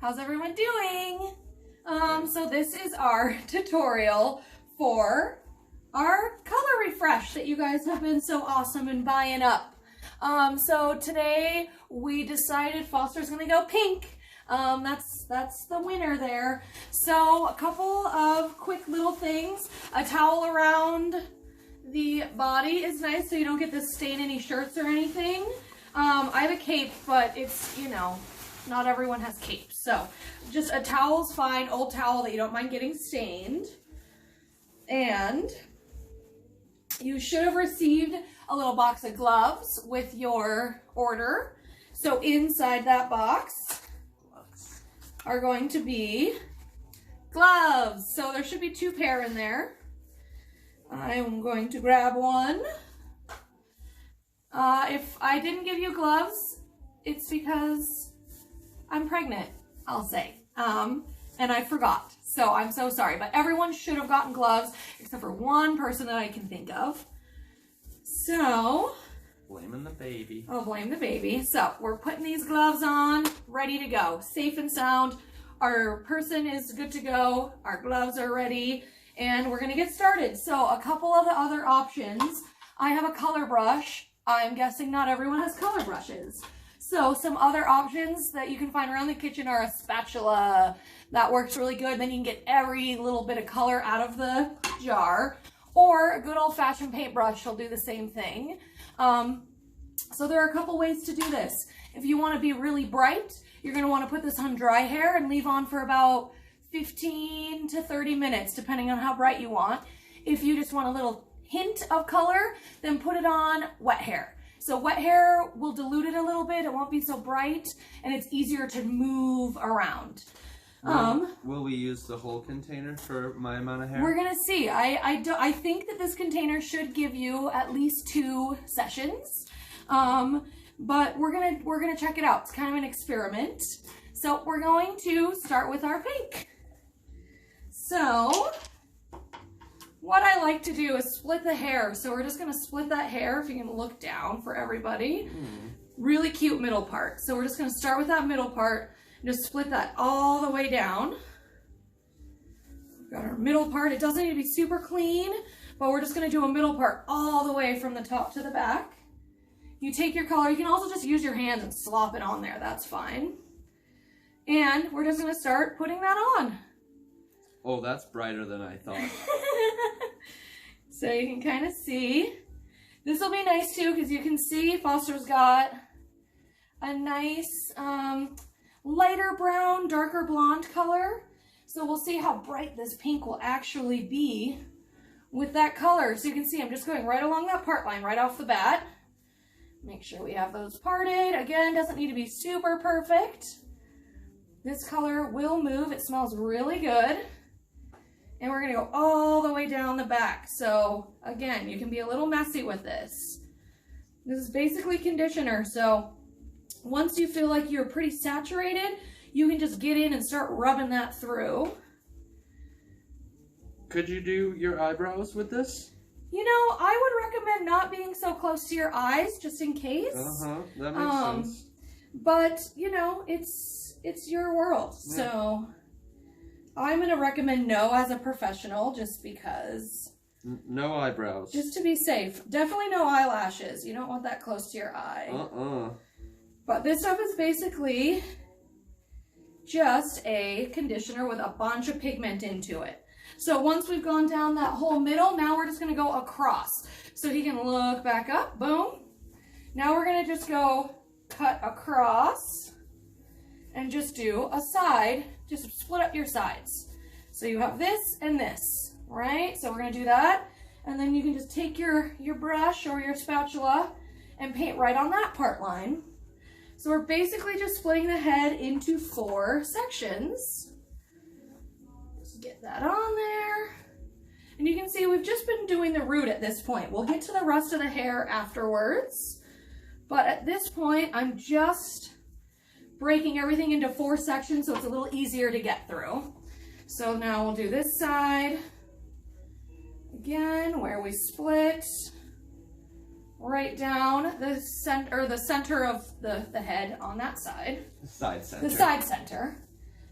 How's everyone doing? So this is our tutorial for our color refresh that you guys have been so awesome in buying up. So today we decided Foster's gonna go pink. That's the winner there. So a couple of quick little things. A towel around the body is nice so you don't get this stain any shirts or anything. I have a cape, but it's, you know, not everyone has capes. So just a towel's fine, old towel that you don't mind getting stained. And you should have received a little box of gloves with your order. So inside that box are going to be gloves. So there should be 2 pair in there. I'm going to grab one. If I didn't give you gloves, it's because I'm pregnant, I'll say. And I forgot. So I'm so sorry. But everyone should have gotten gloves except for one person that I can think of. So blaming the baby. Oh, blame the baby. So we're putting these gloves on, ready to go. Safe and sound. Our person is good to go. Our gloves are ready. And we're going to get started. So a couple of the other options. I have a color brush. I'm guessing not everyone has color brushes. So some other options that you can find around the kitchen are a spatula. That works really good. Then you can get every little bit of color out of the jar. Or a good old-fashioned paintbrush will do the same thing. So there are a couple ways to do this. If you want to be really bright, you're going to want to put this on dry hair and leave on for about 15 to 30 minutes, depending on how bright you want. If you just want a little hint of color, then put it on wet hair. So wet hair will dilute it a little bit. It won't be so bright, and it's easier to move around. Will we use the whole container for my amount of hair? We're gonna see. I think that this container should give you at least 2 sessions, but we're gonna check it out. It's kind of an experiment. So we're going to start with our pink. So what I like to do is split the hair. So we're just gonna split that hair. If you can look down for everybody, really cute middle part. So we're just gonna start with that middle part. Just split that all the way down. We've got our middle part. It doesn't need to be super clean, but we're just going to do a middle part all the way from the top to the back. You take your color. You can also just use your hands and slop it on there. That's fine. And we're just going to start putting that on. Oh, that's brighter than I thought. So you can kind of see. This will be nice too because you can see Foster's got a nice lighter brown, darker blonde color. So we'll see how bright this pink will actually be with that color. So you can see I'm just going right along that part line right off the bat. Make sure we have those parted. Again, doesn't need to be super perfect. This color will move. It smells really good. And we're gonna go all the way down the back. So again, you can be a little messy with this. This is basically conditioner. So once you feel like you're pretty saturated, you can just get in and start rubbing that through. Could you do your eyebrows with this? You know, I would recommend not being so close to your eyes, just in case. That makes sense. But, you know, it's your world. Yeah. So I'm going to recommend no as a professional, just because. No eyebrows. Just to be safe. Definitely no eyelashes. You don't want that close to your eye. But this stuff is basically just a conditioner with a bunch of pigment into it. So once we've gone down that whole middle, now we're just going to go across. So he can look back up, boom. Now we're going to just go cut across and just do a side, just split up your sides. So you have this and this, right? So we're going to do that. And then you can just take your brush or your spatula and paint right on that part line. So we're basically just splitting the head into 4 sections. Just get that on there. And you can see we've just been doing the root at this point. We'll get to the rest of the hair afterwards. But at this point, I'm just breaking everything into 4 sections so it's a little easier to get through. So now we'll do this side. Again, where we split. right down the center of the head on that side. The side center. The side center.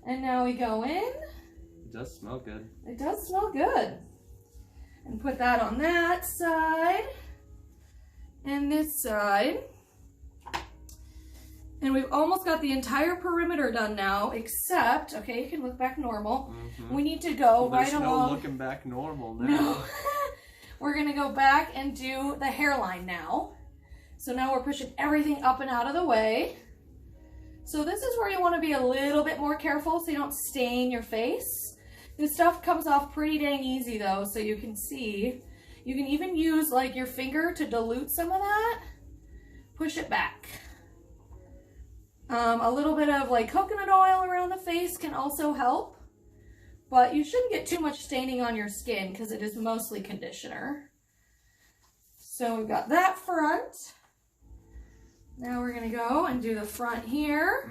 And now we go in. It does smell good. It does smell good. And put that on that side and this side. And we've almost got the entire perimeter done now, except, okay, you can look back normal. We need to go right along. There's no looking back normal now. No. We're gonna go back and do the hairline now. So now we're pushing everything up and out of the way. So this is where you wanna be a little bit more careful so you don't stain your face. This stuff comes off pretty dang easy though, so you can see. You can even use like your finger to dilute some of that. Push it back. A little bit of like coconut oil around the face can also help, but you shouldn't get too much staining on your skin because it is mostly conditioner. So we've got that front. Now we're gonna go and do the front here.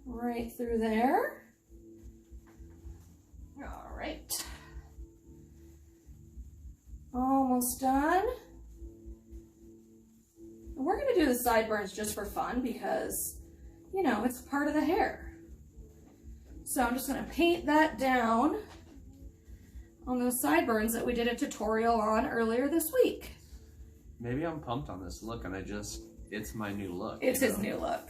Right through there. All right. Almost done. We're going to do the sideburns just for fun because, you know, it's part of the hair. So I'm just going to paint that down on those sideburns that we did a tutorial on earlier this week. Maybe I'm pumped on this look and it's my new look. It's his new look.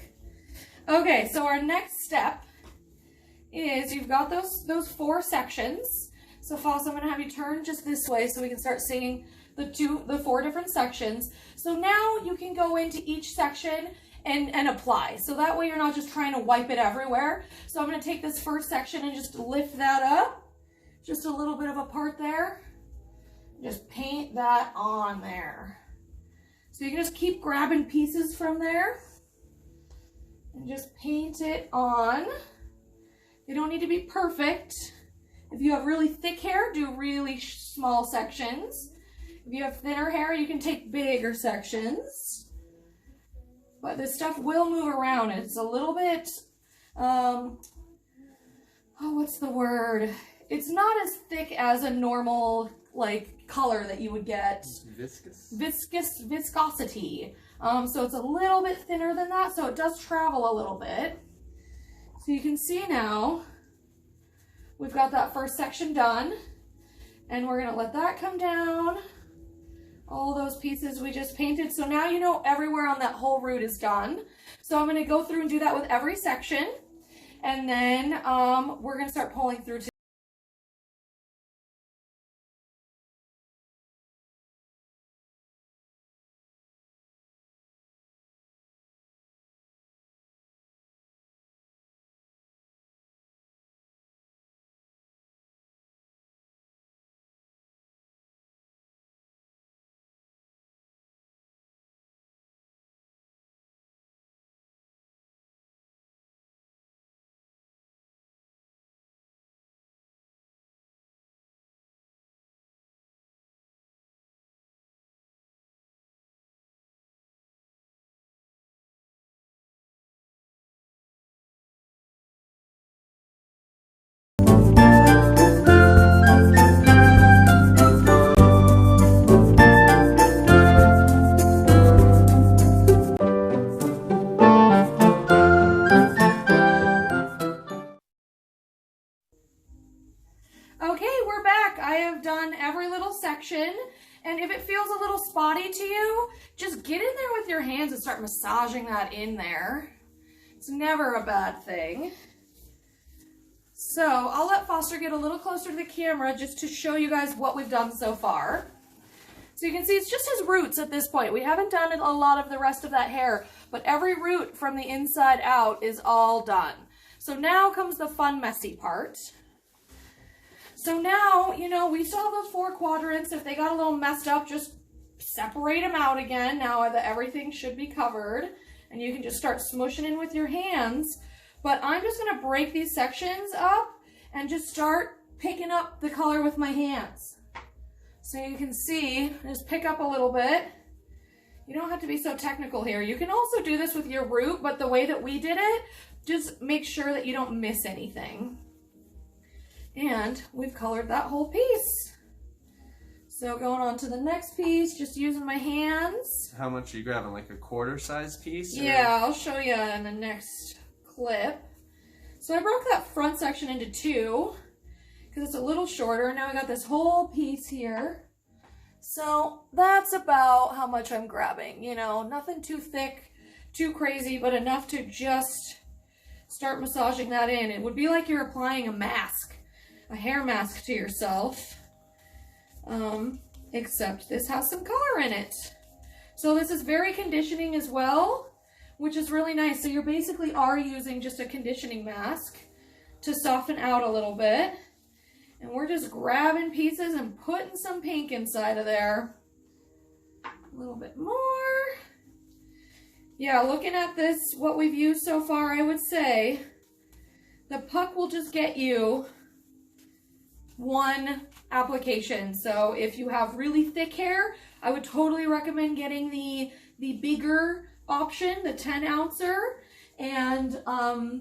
Okay, so our next step is you've got those 4 sections. So Foss, I'm going to have you turn just this way so we can start seeing the 4 different sections. So now you can go into each section and apply. So that way you're not just trying to wipe it everywhere. So I'm going to take this first section and just lift that up. Just a little bit of a part there. Just paint that on there. So you can just keep grabbing pieces from there and just paint it on. They don't need to be perfect. If you have really thick hair, do really small sections. If you have thinner hair, you can take bigger sections. But this stuff will move around. It's a little bit, oh, what's the word? It's not as thick as a normal, like, color that you would get. Viscous? Viscosity. So it's a little bit thinner than that, so it does travel a little bit. So you can see now, we've got that first section done. And we're gonna let that come down. All those pieces we just painted. So now you know everywhere on that whole root is done. So I'm gonna go through and do that with every section. And then we're gonna start pulling through. section. And if it feels a little spotty to you, just get in there with your hands and start massaging that in there. It's never a bad thing. So I'll let Foster get a little closer to the camera just to show you guys what we've done so far. So you can see it's just his roots at this point. We haven't done a lot of the rest of that hair, but every root from the inside out is all done. So now comes the fun, messy part. So now, you know, we still have those 4 quadrants. If they got a little messed up, just separate them out again. Now that everything should be covered, and you can just start smushing in with your hands. But I'm just gonna break these sections up and just start picking up the color with my hands. So you can see, just pick up a little bit. You don't have to be so technical here. You can also do this with your root, but the way that we did it, just make sure that you don't miss anything. And we've colored that whole piece. So going on to the next piece, just using my hands. How much are you grabbing, like a 1/4 size piece? Or? Yeah, I'll show you in the next clip. So I broke that front section into two because it's a little shorter. Now I got this whole piece here. So that's about how much I'm grabbing, you know, nothing too thick, too crazy, but enough to just start massaging that in. It would be like you're applying a mask, a hair mask to yourself, except this has some color in it. So this is very conditioning as well, which is really nice. So you basically are using just a conditioning mask to soften out a little bit. And we're just grabbing pieces and putting some pink inside of there. A little bit more. Yeah, looking at this, what we've used so far, I would say the puck will just get you one application. So if you have really thick hair, I would totally recommend getting the bigger option, the 10 ouncer. And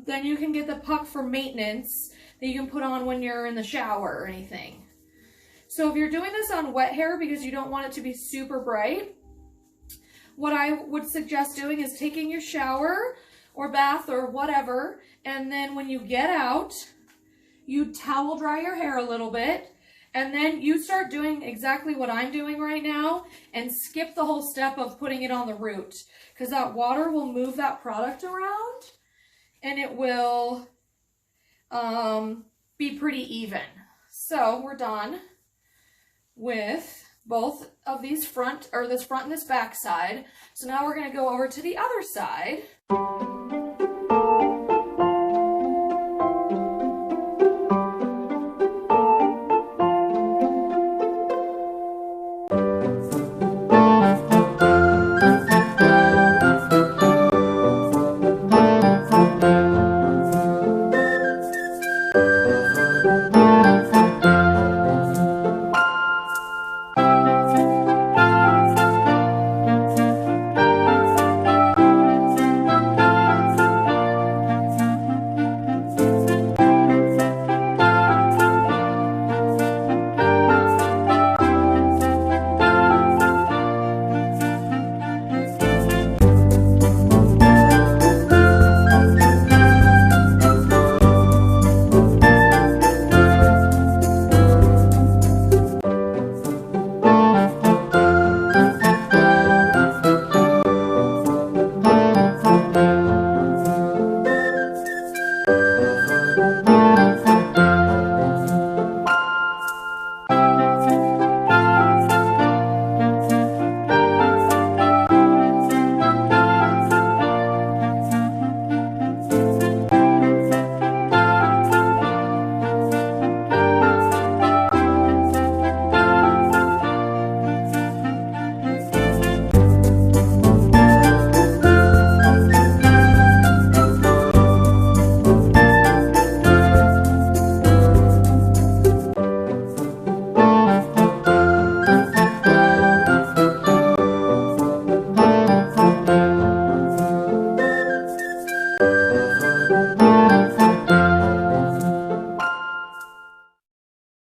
then you can get the puck for maintenance that you can put on when you're in the shower or anything. So if you're doing this on wet hair because you don't want it to be super bright, what I would suggest doing is taking your shower or bath or whatever, and then when you get out, you towel dry your hair a little bit, and then you start doing exactly what I'm doing right now and skip the whole step of putting it on the root, because that water will move that product around and it will be pretty even. So we're done with both of these front, or this front and this back side. So now we're going to go over to the other side.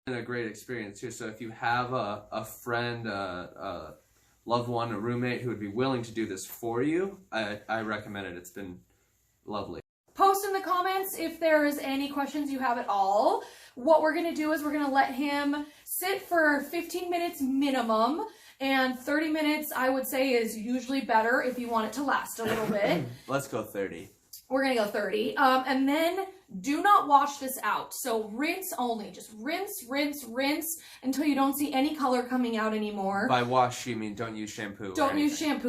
A great experience too. So if you have a friend, a loved one, a roommate who would be willing to do this for you, I recommend it. It's been lovely. Post in the comments if there is any questions you have at all. What we're going to do is we're going to let him sit for 15 minutes minimum, and 30 minutes I would say is usually better if you want it to last a little bit. Let's go 30. We're going to go 30. And then do not wash this out. So rinse only. Just rinse, rinse, rinse until you don't see any color coming out anymore. By wash, you mean don't use shampoo. Don't use shampoo.